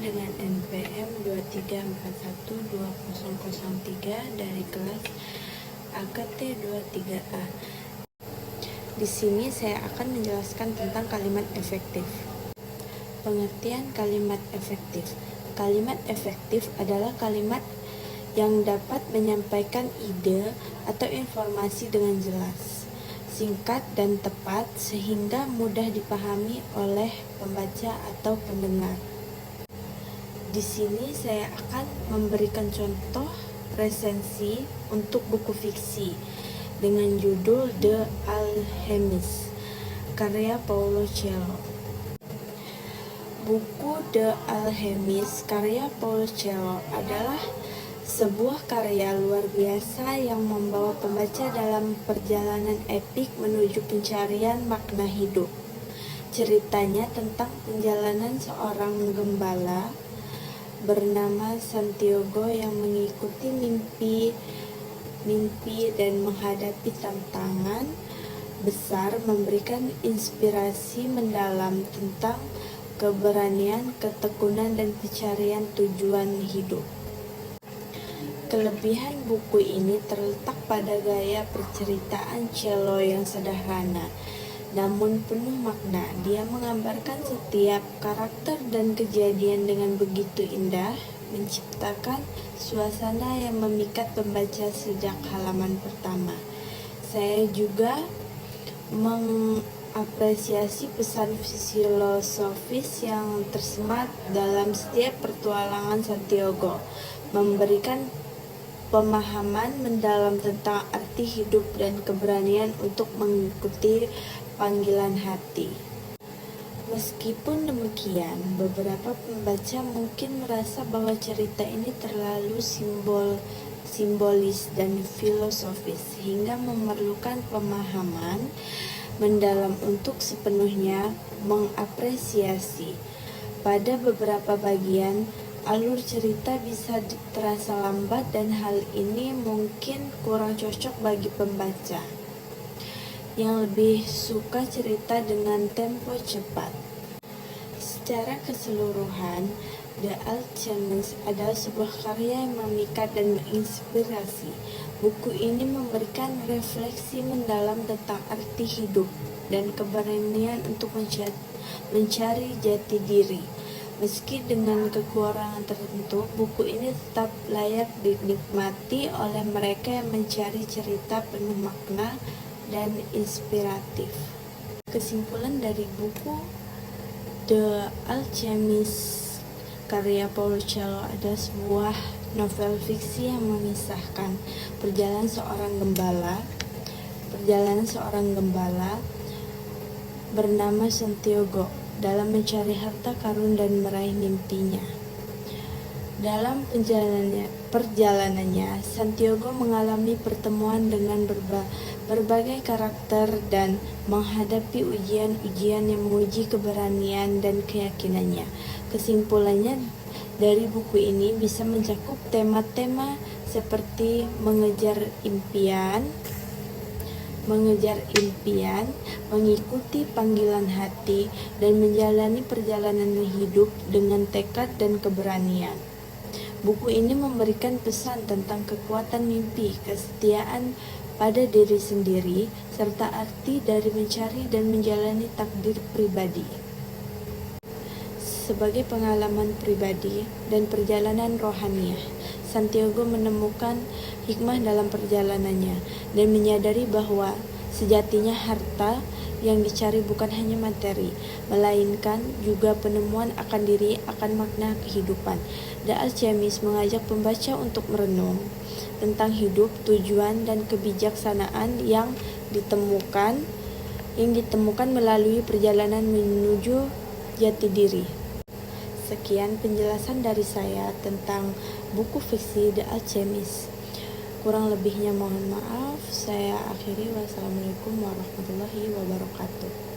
dengan NPM 23412003 dari kelas AKT 23A. Di sini saya akan menjelaskan tentang kalimat efektif. Pengertian kalimat efektif. Kalimat efektif adalah kalimat yang dapat menyampaikan ide atau informasi dengan jelas, singkat dan tepat sehingga mudah dipahami oleh pembaca atau pendengar. Di sini saya akan memberikan contoh resensi untuk buku fiksi dengan judul The Alchemist, karya Paulo Coelho. Buku The Alchemist karya Paulo Coelho adalah sebuah karya luar biasa yang membawa pembaca dalam perjalanan epik menuju pencarian makna hidup. Ceritanya tentang perjalanan seorang gembala bernama Santiago yang mengikuti mimpi dan menghadapi tantangan besar, memberikan inspirasi mendalam tentang keberanian, ketekunan, dan pencarian tujuan hidup. Kelebihan buku ini terletak pada gaya perceritaan Coelho yang sederhana, namun penuh makna. Dia menggambarkan setiap karakter dan kejadian dengan begitu indah, menciptakan suasana yang memikat pembaca sejak halaman pertama. Saya juga mengapresiasi pesan filosofis yang tersemat dalam setiap petualangan Santiago, memberikan pemahaman mendalam tentang arti hidup dan keberanian untuk mengikuti panggilan hati. Meskipun demikian, beberapa pembaca mungkin merasa bahwa cerita ini terlalu simbolis dan filosofis sehingga memerlukan pemahaman mendalam untuk sepenuhnya mengapresiasi. Pada beberapa bagian, alur cerita bisa terasa lambat dan hal ini mungkin kurang cocok bagi pembaca yang lebih suka cerita dengan tempo cepat. Secara keseluruhan, The Alchemist adalah sebuah karya yang memikat dan menginspirasi. Buku ini memberikan refleksi mendalam tentang arti hidup dan keberanian untuk mencari jati diri. Meski dengan kekurangan tertentu, buku ini tetap layak dinikmati oleh mereka yang mencari cerita penuh makna dan inspiratif. Kesimpulan dari buku The Alchemist karya Paulo Coelho adalah sebuah novel fiksi yang mengisahkan perjalanan seorang gembala bernama Santiago dalam mencari harta karun dan meraih mimpinya. Dalam perjalanannya, Santiago mengalami pertemuan dengan berbagai karakter dan menghadapi ujian-ujian yang menguji keberanian dan keyakinannya. Kesimpulannya dari buku ini bisa mencakup tema-tema seperti mengejar impian, mengikuti panggilan hati, dan menjalani perjalanan hidup dengan tekad dan keberanian. Buku ini memberikan pesan tentang kekuatan mimpi, kesetiaan pada diri sendiri, serta arti dari mencari dan menjalani takdir pribadi. Sebagai pengalaman pribadi dan perjalanan rohaniah, Santiago menemukan hikmah dalam perjalanannya dan menyadari bahwa sejatinya harta yang dicari bukan hanya materi, melainkan juga penemuan akan diri, akan makna kehidupan. The Alchemist mengajak pembaca untuk merenung tentang hidup, tujuan, dan kebijaksanaan yang ditemukan melalui perjalanan menuju jati diri. Sekian penjelasan dari saya tentang buku fiksi The Alchemist. Kurang lebihnya mohon maaf. Saya akhiri. Wassalamualaikum warahmatullahi wabarakatuh.